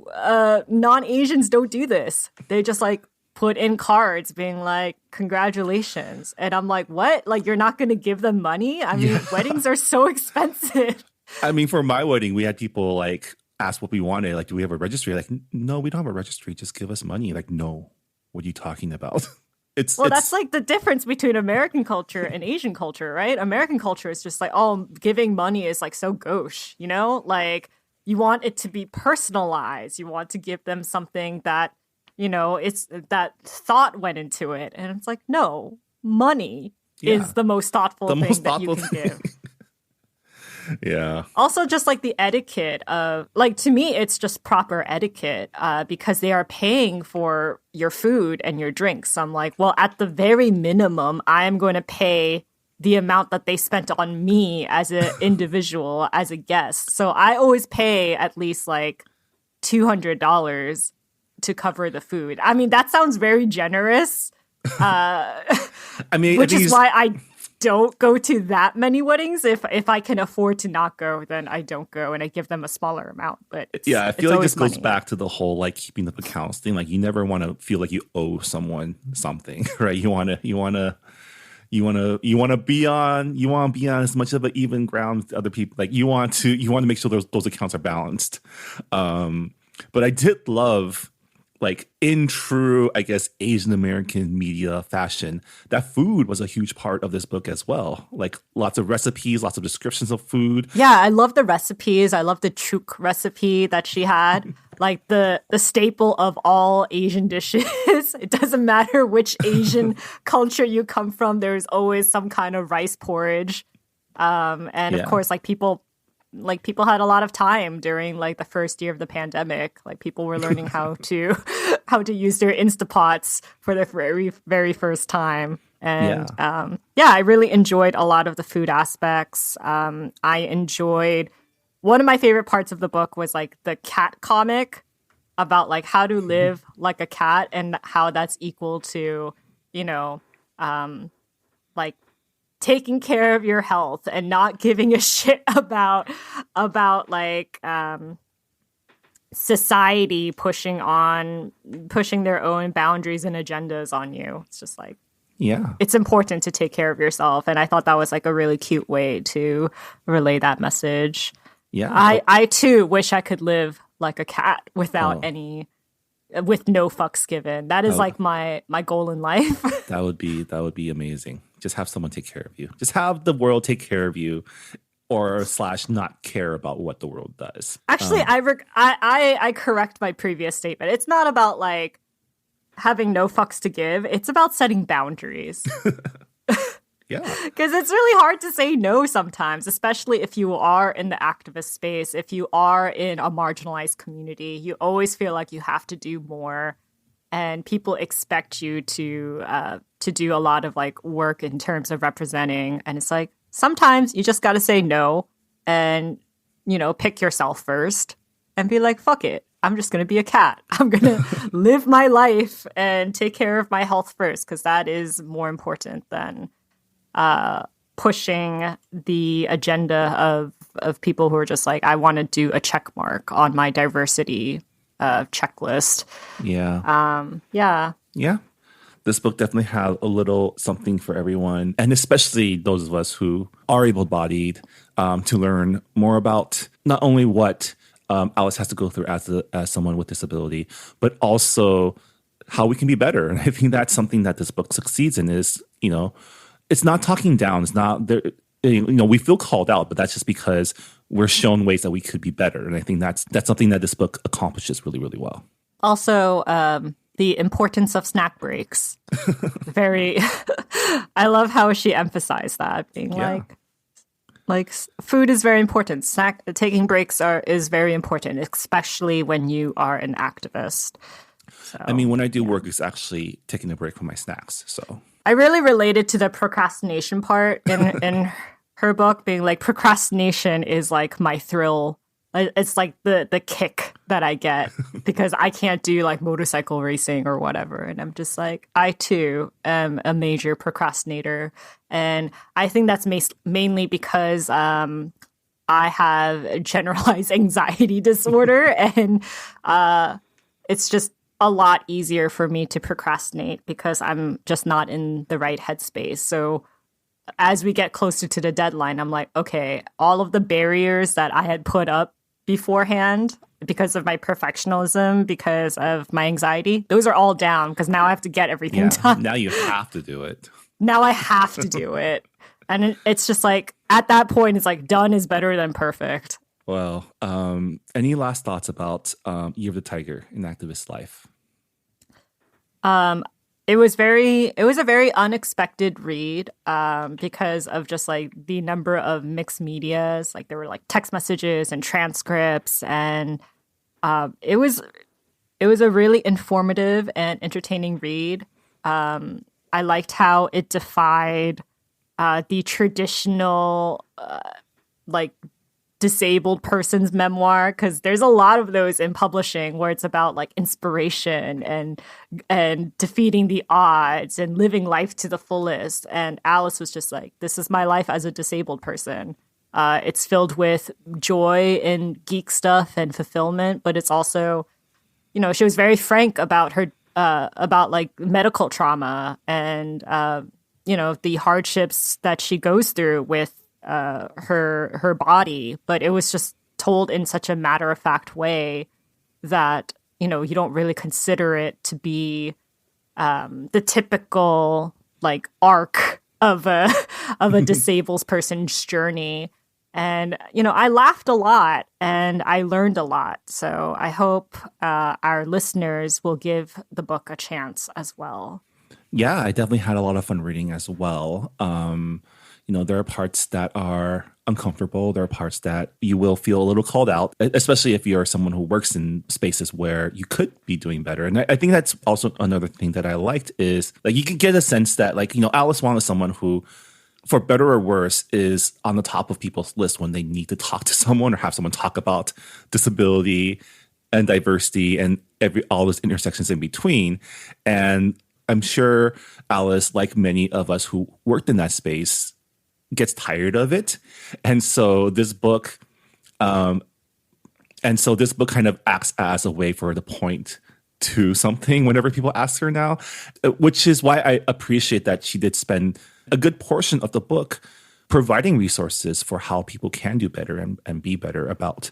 non-Asians don't do this. They just like put in cards being like, congratulations. And I'm like, what? Like, you're not going to give them money? I mean, weddings are so expensive. I mean, for my wedding, we had people like ask what we wanted. Like, do we have a registry? Like, no, we don't have a registry. Just give us money. Like, no, what are you talking about? That's like the difference between American culture and Asian culture, right? American culture is just like, oh, giving money is like so gauche, Like you want it to be personalized. You want to give them something that, it's that thought went into it. And it's like, no, money is the most thoughtful thing that you can give. Yeah. Also, just like the etiquette of, like, to me, it's just proper etiquette because they are paying for your food and your drinks. I'm like, well, at the very minimum, I'm going to pay the amount that they spent on me as an individual, as a guest. So I always pay at least like $200 to cover the food. I mean, that sounds very generous. Which is why I don't go to that many weddings. If I can afford to not go, then I don't go and I give them a smaller amount. But yeah, I feel like this goes back to the whole like keeping up accounts thing. Like you never want to feel like you owe someone something, right? You want to be on as much of an even ground with other people. Like you want to make sure those accounts are balanced. But I did love, like in true, I guess, Asian American media fashion, that food was a huge part of this book as well. Like lots of recipes, lots of descriptions of food. Yeah, I love the recipes. I love the chuk recipe that she had. Like the staple of all Asian dishes. It doesn't matter which Asian culture you come from. There's always some kind of rice porridge. Of course, people had a lot of time during like the first year of the pandemic. Like people were learning how to use their Instapots for the very, very first time. And I really enjoyed a lot of the food aspects. I enjoyed, one of my favorite parts of the book was like the cat comic about like how to live like a cat and how that's equal to, like taking care of your health and not giving a shit about like society pushing their own boundaries and agendas on you. It's just like, it's important to take care of yourself. And I thought that was like a really cute way to relay that message. Yeah. I too wish I could live like a cat without with no fucks given. That is like my goal in life. That would be amazing. Just have someone take care of you. Just have the world take care of you, or / not care about what the world does. Actually, I correct my previous statement. It's not about like having no fucks to give. It's about setting boundaries. Yeah. Because it's really hard to say no sometimes, especially if you are in the activist space, if you are in a marginalized community. You always feel like you have to do more, and people expect you to to do a lot of like work in terms of representing. And it's like, sometimes you just got to say no and, pick yourself first and be like, fuck it. I'm just going to be a cat. I'm going to live my life and take care of my health first, because that is more important than pushing the agenda of people who are just like, I want to do a check mark on my diversity checklist. Yeah. This book definitely had a little something for everyone, and especially those of us who are able-bodied, to learn more about not only what Alice has to go through as someone with disability, but also how we can be better. And I think that's something that this book succeeds in is, it's not talking down. It's not there. We feel called out, but that's just because we're shown ways that we could be better. And I think that's something that this book accomplishes really, really well. Also, the importance of snack breaks. I love how she emphasized that, being like food is very important. Taking breaks is very important, especially when you are an activist. So, when I do work, it's actually taking a break from my snacks. So I really related to the procrastination part in her book, being like, procrastination is like my thrill. It's like the kick that I get because I can't do like motorcycle racing or whatever. And I'm just like, I too am a major procrastinator. And I think that's mainly because I have generalized anxiety disorder. And it's just a lot easier for me to procrastinate because I'm just not in the right headspace. So as we get closer to the deadline, I'm like, okay, all of the barriers that I had put up beforehand because of my perfectionism, because of my anxiety, those are all down because now I have to get everything done. Now you have to do it. Now I have to do it. And it's just like, at that point, it's like done is better than perfect. Well, any last thoughts about Year of the Tiger in activist life? It was a very unexpected read because of just like the number of mixed medias. Like there were like text messages and transcripts, and it was a really informative and entertaining read. I liked how it defied the traditional like disabled person's memoir, because there's a lot of those in publishing where it's about like inspiration and defeating the odds and living life to the fullest. And Alice was just like, this is my life as a disabled person. It's filled with joy and geek stuff and fulfillment, but it's also, she was very frank about her about like medical trauma and the hardships that she goes through with her body, but it was just told in such a matter-of-fact way that you don't really consider it to be the typical like arc of a disabled person's journey. And I laughed a lot and I learned a lot, so I hope our listeners will give the book a chance as well. Yeah, I definitely had a lot of fun reading as well. There are parts that are uncomfortable. There are parts that you will feel a little called out, especially if you're someone who works in spaces where you could be doing better. And I think that's also another thing that I liked is like you can get a sense that Alice Wong is someone who, for better or worse, is on the top of people's list when they need to talk to someone or have someone talk about disability and diversity and all those intersections in between. And I'm sure Alice, like many of us who worked in that space, gets tired of it. And so this book kind of acts as a way for her to point to something whenever people ask her now, which is why I appreciate that she did spend a good portion of the book providing resources for how people can do better and be better about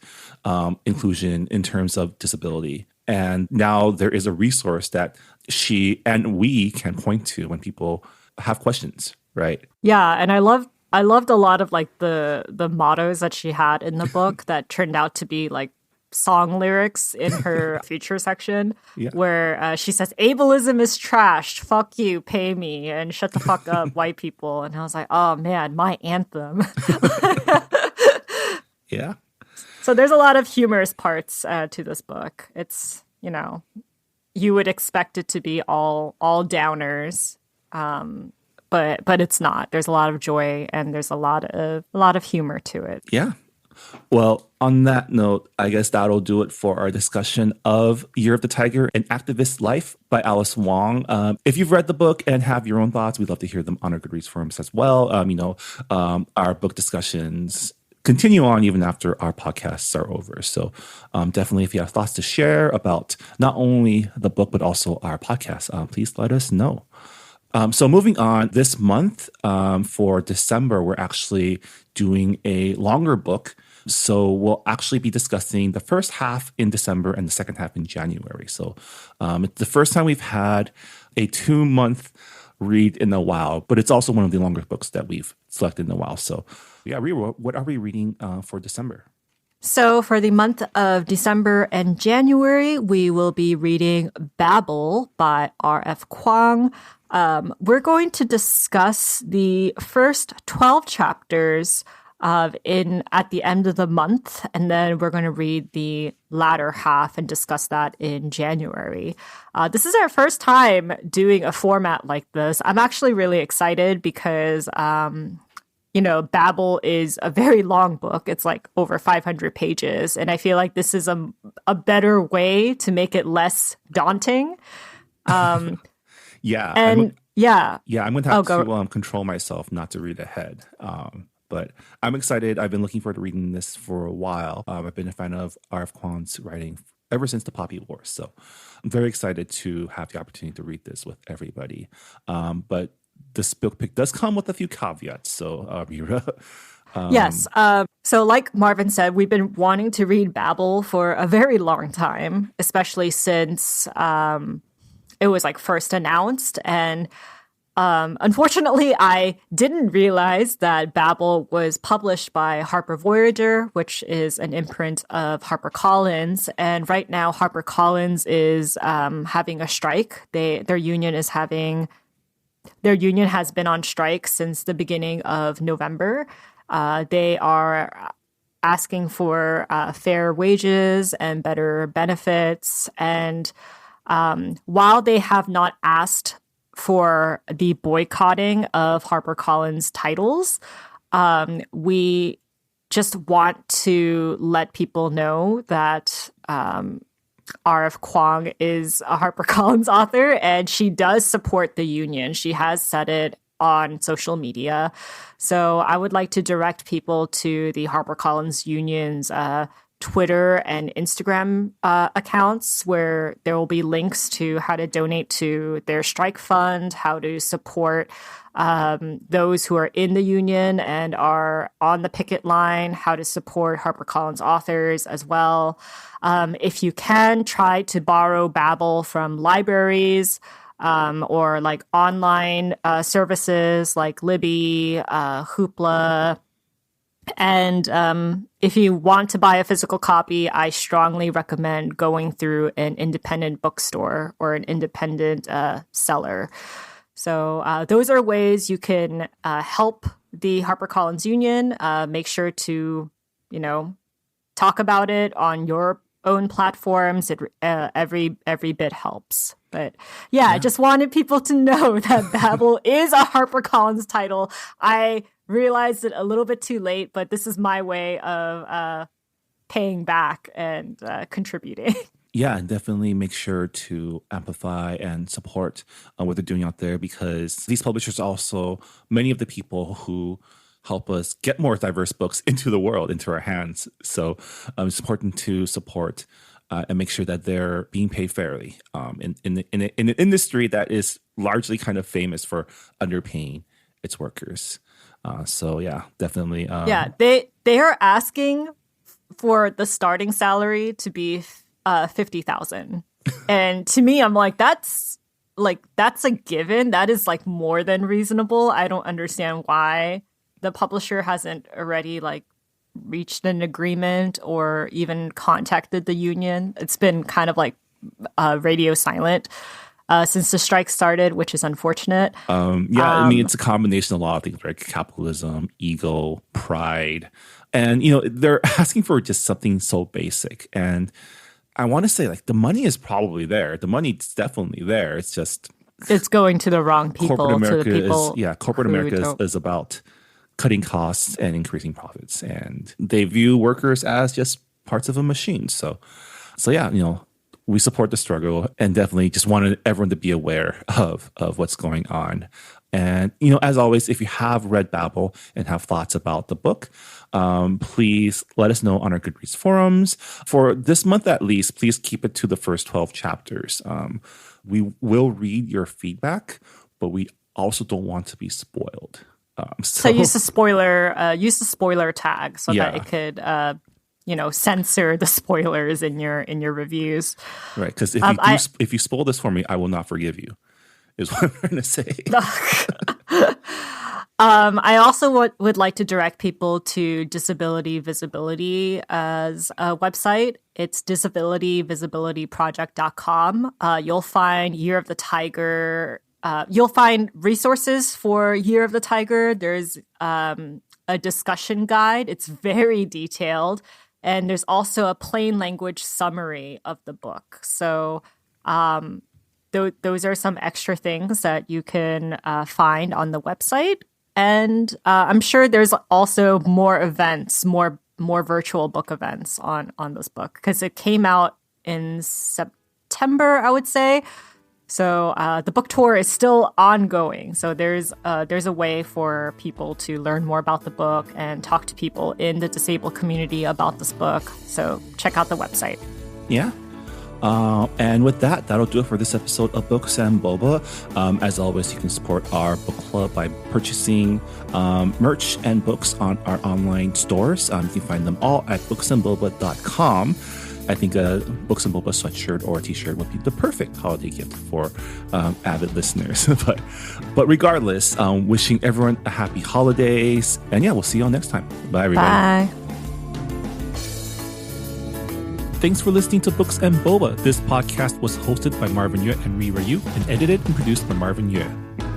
inclusion in terms of disability. And now there is a resource that she and we can point to when people have questions, right? Yeah, and I loved a lot of like the mottos that she had in the book that turned out to be like song lyrics in her feature section, where she says, ableism is trashed, fuck you, pay me, and shut the fuck up, white people. And I was like, oh man, my anthem. Yeah. So there's a lot of humorous parts to this book. It's, you would expect it to be all downers. but it's not. There's a lot of joy and there's a lot of humor to it. Yeah. Well, on that note, I guess that'll do it for our discussion of Year of the Tiger, An Activist Life by Alice Wong. If you've read the book and have your own thoughts, we'd love to hear them on our Goodreads forums as well. Our book discussions continue on even after our podcasts are over. So definitely, if you have thoughts to share about not only the book, but also our podcast, please let us know. So moving on, this month for December, we're actually doing a longer book. So we'll actually be discussing the first half in December and the second half in January. So it's the first time we've had a 2-month read in a while, but it's also one of the longer books that we've selected in a while. So yeah, Rira, what are we reading for December? So for the month of December and January, we will be reading Babel by R.F. Kuang. We're going to discuss the first 12 chapters at the end of the month, and then we're going to read the latter half and discuss that in January. This is our first time doing a format like this. I'm actually really excited because Babel is a very long book. It's like over 500 pages. And I feel like this is a better way to make it less daunting. Yeah. And I'm going to have to control myself not to read ahead. But I'm excited. I've been looking forward to reading this for a while. I've been a fan of R.F. Kuang's writing ever since the Poppy Wars. So I'm very excited to have the opportunity to read this with everybody. But this book pick does come with a few caveats. So, Rira. Yes. So like Marvin said, we've been wanting to read Babel for a very long time, especially since it was like first announced. And unfortunately, I didn't realize that Babel was published by Harper Voyager, which is an imprint of HarperCollins. And right now, HarperCollins is having a strike. Their union has been on strike since the beginning of November. They are asking for fair wages and better benefits. And while they have not asked for the boycotting of HarperCollins titles, we just want to let people know that R.F. Kuang is a HarperCollins author, and she does support the union. She has said it on social media. So I would like to direct people to the HarperCollins union's Twitter and Instagram accounts, where there will be links to how to donate to their strike fund, how to support those who are in the union and are on the picket line, how to support HarperCollins authors as well. If you can, try to borrow Babel from libraries or like online services like Libby, Hoopla. And if you want to buy a physical copy, I strongly recommend going through an independent bookstore or an independent seller. So those are ways you can help the HarperCollins Union. Make sure to, talk about it on your own platforms. Every bit helps. But yeah, I just wanted people to know that Babel is a HarperCollins title. I realized it a little bit too late, but this is my way of paying back and contributing. Yeah, and definitely make sure to amplify and support what they're doing out there, because these publishers are also many of the people who help us get more diverse books into the world, into our hands. So it's important to support and make sure that they're being paid fairly in an industry that is largely kind of famous for underpaying its workers. So yeah, definitely. They are asking for the starting salary to be $50,000, and to me, I'm like, that's a given. That is like more than reasonable. I don't understand why the publisher hasn't already reached an agreement or even contacted the union. It's been kind of like radio silent since the strike started, which is unfortunate. I mean, it's a combination of a lot of things, right? Capitalism, ego, pride. And, they're asking for just something so basic. And I want to say, the money is probably there. The money's definitely there. It's just it's going to the wrong people. Corporate America to the people corporate America is about cutting costs and increasing profits, and they view workers as just parts of a machine. So yeah, we support the struggle and definitely just wanted everyone to be aware of what's going on. And, as always, if you have read Babel and have thoughts about the book, please let us know on our Goodreads forums. For this month at least, please keep it to the first 12 chapters. We will read your feedback, but we also don't want to be spoiled. So use the spoiler tag so that it could censor the spoilers in your reviews. Right, because if you spoil this for me, I will not forgive you, is what I'm trying to say. I also would like to direct people to Disability Visibility as a website. It's disabilityvisibilityproject.com. You'll find Year of the Tiger. You'll find resources for Year of the Tiger. There's a discussion guide. It's very detailed. And there's also a plain language summary of the book. So those are some extra things that you can find on the website. And I'm sure there's also more events, more virtual book events on this book, because it came out in September, I would say. So the book tour is still ongoing. So there's a way for people to learn more about the book and talk to people in the disabled community about this book. So check out the website. Yeah. And with that, that'll do it for this episode of Books and Boba. As always, you can support our book club by purchasing merch and books on our online stores. You can find them all at booksandboba.com. I think a Books and Boba sweatshirt or a t-shirt would be the perfect holiday gift for avid listeners. but regardless, wishing everyone a happy holidays. And yeah, we'll see you all next time. Bye, everybody. Bye. Thanks for listening to Books and Boba. This podcast was hosted by Marvin Yue and Rira Yu and edited and produced by Marvin Yue.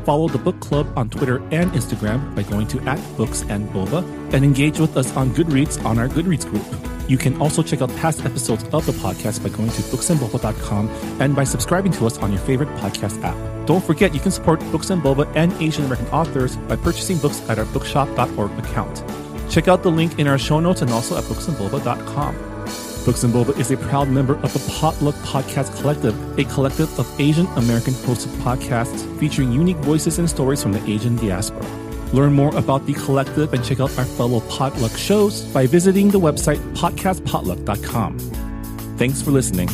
Follow the book club on Twitter and Instagram by going to @BooksandBoba and engage with us on Goodreads on our Goodreads group. You can also check out past episodes of the podcast by going to booksandboba.com and by subscribing to us on your favorite podcast app. Don't forget, you can support Books and Boba and Asian American authors by purchasing books at our bookshop.org account. Check out the link in our show notes and also at booksandboba.com. Books and Boba is a proud member of the Potluck Podcast Collective, a collective of Asian American hosted podcasts featuring unique voices and stories from the Asian diaspora. Learn more about the collective and check out our fellow Potluck shows by visiting the website podcastpotluck.com. Thanks for listening.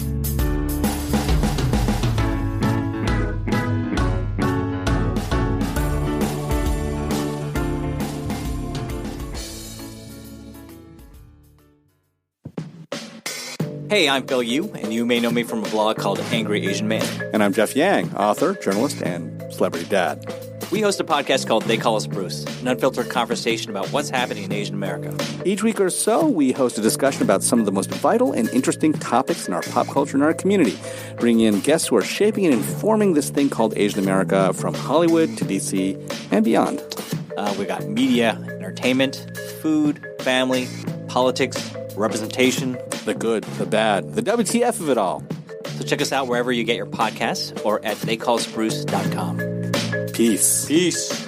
Hey, I'm Phil Yu, and you may know me from a blog called Angry Asian Man. And I'm Jeff Yang, author, journalist, and celebrity dad. We host a podcast called They Call Us Bruce, an unfiltered conversation about what's happening in Asian America. Each week or so, we host a discussion about some of the most vital and interesting topics in our pop culture and our community, bringing in guests who are shaping and informing this thing called Asian America from Hollywood to D.C. and beyond. We got media, entertainment, food, family, politics, representation. The good, the bad, the WTF of it all. So check us out wherever you get your podcasts or at theycallsbruce.com. Peace. Peace.